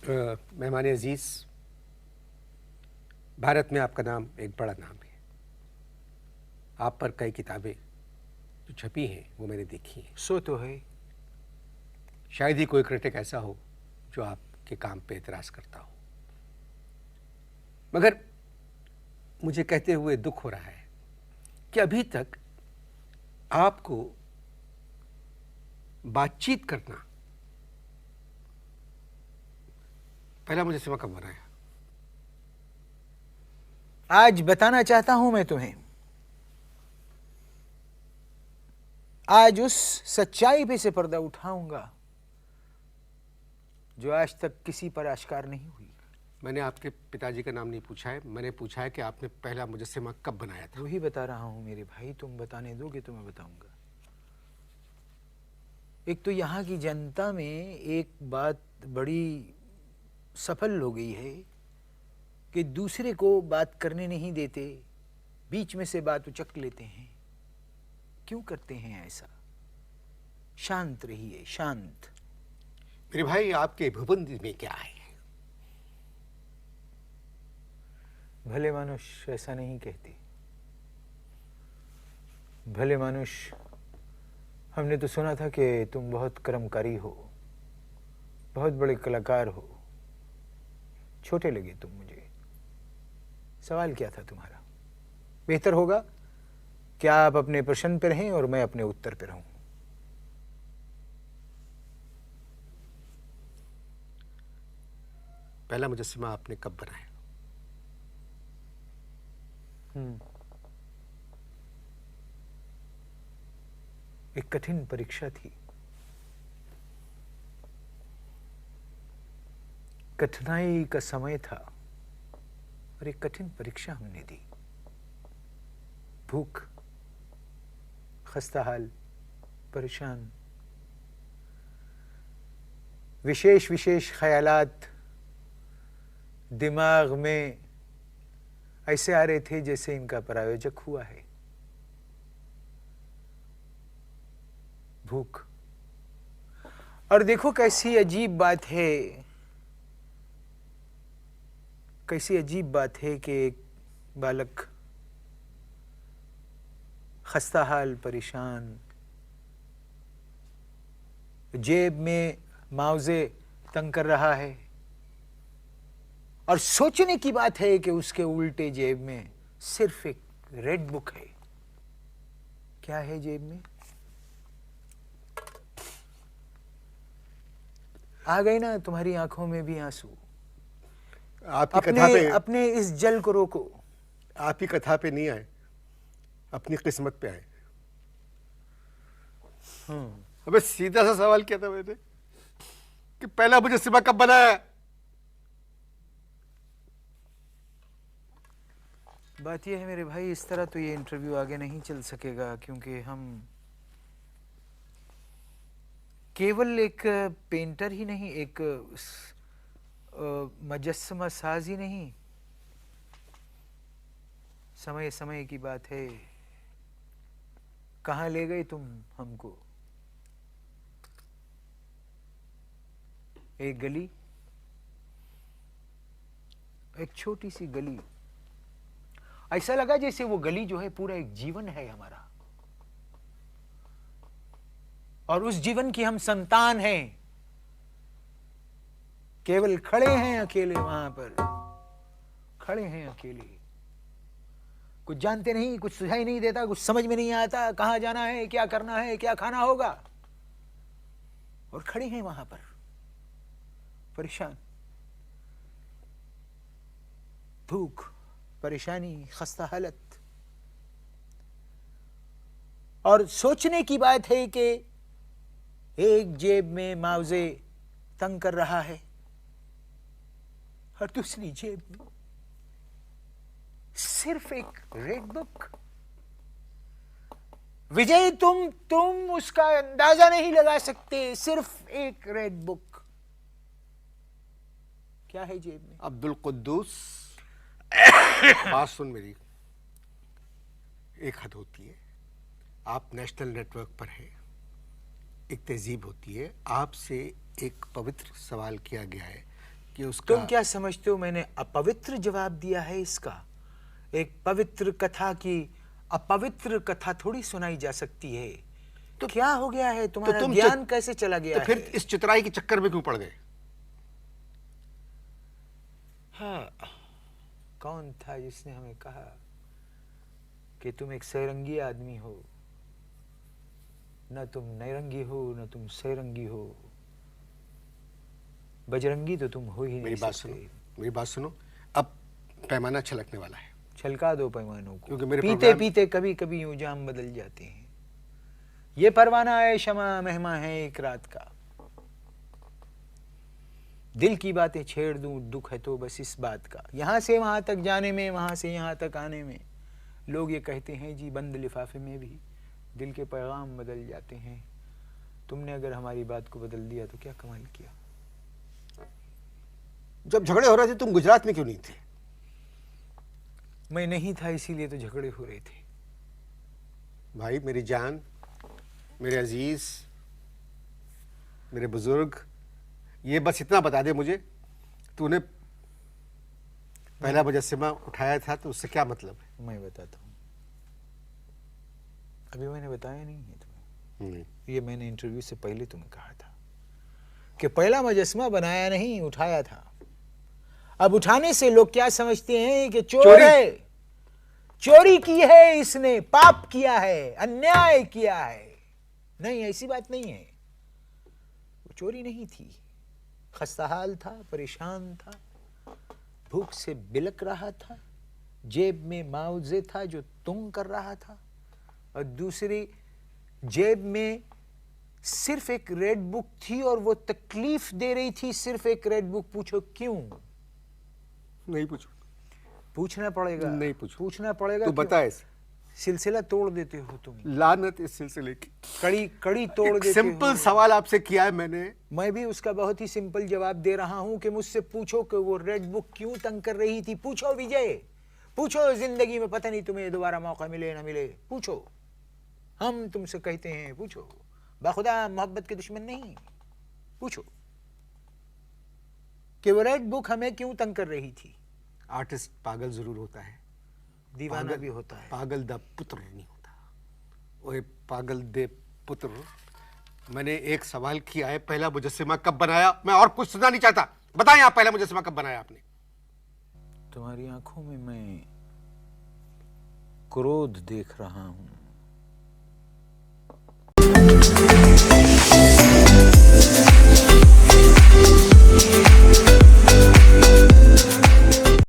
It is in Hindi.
मेहमान अजीज़, भारत में आपका नाम एक बड़ा नाम है। आप पर कई किताबें जो छपी हैं वो मैंने देखी हैं। सो तो है। शायद ही कोई क्रिटिक ऐसा हो जो आपके काम पे एतराज़ करता हो, मगर मुझे कहते हुए दुख हो रहा है कि अभी तक आपको बातचीत करना पहला मुजस्समा कब बनाया? आज बताना चाहता हूं मैं तुम्हें, आज उस सच्चाई पे से पर्दा उठाऊंगा जो आज तक किसी पर आश्कार नहीं हुई। मैंने आपके पिताजी का नाम नहीं पूछा है, मैंने पूछा है कि आपने पहला मुजस्समा कब बनाया था। वही बता रहा हूं मेरे भाई, तुम बताने दोगे तो मैं बताऊंगा। एक तो यहाँ की जनता में एक बात बड़ी सफल हो गई है कि दूसरे को बात करने नहीं देते, बीच में से बात उचक लेते हैं। क्यों करते हैं ऐसा? शांत रहिए, शांत। मेरे भाई, आपके भूबंदी में क्या है? भले मनुष्य ऐसा नहीं कहते। भले मनुष्य, हमने तो सुना था कि तुम बहुत कर्मकारी हो, बहुत बड़े कलाकार हो। छोटे लगे तुम मुझे। सवाल क्या था तुम्हारा? बेहतर होगा कि आप अपने प्रश्न पर रहें और मैं अपने उत्तर पर रहूं। पहला मुजस्समा आपने कब बनाया? एक कठिन परीक्षा थी। कठिनाई का समय था और एक कठिन परीक्षा हमने दी। भूख, खस्ताहाल, परेशान, विशेष विशेष ख्यालात दिमाग में ऐसे आ रहे थे जैसे इनका प्रायोजक हुआ है। भूख। और देखो कैसी अजीब बात है, कैसी अजीब बात है कि एक बालक खस्ताहाल, परेशान, जेब में मुआवजे तंग कर रहा है, और सोचने की बात है कि उसके उल्टे जेब में सिर्फ एक रेड बुक है। क्या है जेब में? आ गए ना तुम्हारी आंखों में भी आंसू? आपकी कथा पे, अपने इस जल को रोको। आपकी कथा पे नहीं आए, अपनी किस्मत पे आए। अबे सीधा सा सवाल किया था मैंने कि पहला मुजस्समा कब बनाया? बात यह है मेरे भाई, इस तरह तो ये इंटरव्यू आगे नहीं चल सकेगा, क्योंकि हम केवल एक पेंटर ही नहीं, एक मुजस्समा साज ही नहीं। समय समय की बात है। कहाँ ले गए तुम हमको? एक गली, एक छोटी सी गली। ऐसा लगा जैसे वो गली जो है पूरा एक जीवन है हमारा, और उस जीवन की हम संतान हैं। केवल खड़े हैं अकेले वहां पर, खड़े हैं अकेले। कुछ जानते नहीं, कुछ सुझाई नहीं देता, कुछ समझ में नहीं आता कहां जाना है, क्या करना है, क्या खाना होगा, और खड़े हैं वहां पर परेशान। भूख, परेशानी, खस्ता हालत। और सोचने की बात है कि एक जेब में मुआवजे तंग कर रहा है और दूसरी जेब में सिर्फ एक रेड बुक। विजय, तुम उसका अंदाजा नहीं लगा सकते। सिर्फ एक रेड बुक। क्या है जेब में? अब्दुल कुद्दूस, बात सुन मेरी। एक हद होती है, आप नेशनल नेटवर्क पर हैं, एक तहजीब होती है। आपसे एक पवित्र सवाल किया गया है कि उसका तुम क्या समझते हो मैंने अपवित्र जवाब दिया है इसका? एक पवित्र कथा की अपवित्र कथा थोड़ी सुनाई जा सकती है। तो क्या हो गया है तुम्हारा? तुम ज्ञान कैसे चला गया तो फिर है? इस चितराई के चक्कर में क्यों पड़ गए? हाँ, कौन था जिसने हमें कहा कि तुम एक सैरंगी आदमी हो? न तुम नैरंगी हो, न तुम सैरंगी हो, बजरंगी तो तुम हो ही नहीं मेरी बात सकते। सुनो, मेरी बात सुनो। अब पैमाना छलकने वाला है। छलका दो पैमानों को, क्योंकि मेरे पीते प्रोग्राम- पीते कभी कभी यूं जाम बदल जाते हैं। ये परवाना है शमा मेहमा है एक रात का। दिल की बातें छेड़ दूं, दुख है तो बस इस बात का। यहां से वहां तक जाने में, वहां से यहां तक आने में, लोग ये कहते हैं जी बंद लिफाफे में भी दिल के पैगाम बदल जाते हैं। तुमने अगर हमारी बात को बदल दिया तो क्या कमाल किया। जब झगड़े हो रहे थे तुम गुजरात में क्यों नहीं थे? मैं नहीं था इसीलिए तो झगड़े हो रहे थे। भाई, मेरी जान, मेरे अजीज, मेरे बुजुर्ग, ये बस इतना बता दे मुझे, तूने पहला मुजस्सिमा उठाया था तो उससे क्या मतलब है? मैं बताता हूँ। अभी मैंने बताया नहीं है तुम्हें। नहीं। ये मैंने इंटरव्यू से पहले तुम्हें कहा था कि पहला मुजस्समा बनाया नहीं, उठाया था। अब उठाने से लोग क्या समझते हैं कि चोर है, चोरी की है इसने, पाप किया है, अन्याय किया है। नहीं, ऐसी बात नहीं है। वो चोरी नहीं थी, खस्ताहाल था, परेशान था, भूख से बिलक रहा था, जेब में मुआवजे था जो तुंग कर रहा था, और दूसरी जेब में सिर्फ एक रेड बुक थी और वो तकलीफ दे रही थी। सिर्फ एक रेड बुक। पूछो क्यों? नहीं पूछो। पूछना पड़ेगा। नहीं पूछो। पूछना पड़ेगा। तू क्यों? बता इसे। सिलसिला तोड़ देते हो तुम। लानत इस सिलसिले की। कड़ी कड़ी तोड़ एक देते सिंपल हो। सवाल आपसे किया है मैंने। मैं भी उसका बहुत ही सिंपल जवाब दे रहा हूं कि मुझसे पूछो कि वो रेड बुक क्यों तंग कर रही थी। पूछो विजय, पूछो। जिंदगी में पता नहीं तुम्हें दोबारा मौका मिले ना मिले। पूछो। हम तुमसे कहते हैं पूछो। बाखुदा मोहब्बत के दुश्मन नहीं। पूछो कि वो रेड बुक हमें क्यों तंग कर रही थी। आर्टिस्ट पागल जरूर होता है, दीवाना भी होता है। पागल दा पुत्र नहीं होता। ओए पागल दे पुत्र, मैंने एक सवाल किया है, पहला मुजस्सिमा कब बनाया? मैं और कुछ सुनना नहीं चाहता। बताएं आप, पहला मुजस्सिमा कब बनाया आपने? तुम्हारी आंखों में मैं क्रोध देख रहा हूं।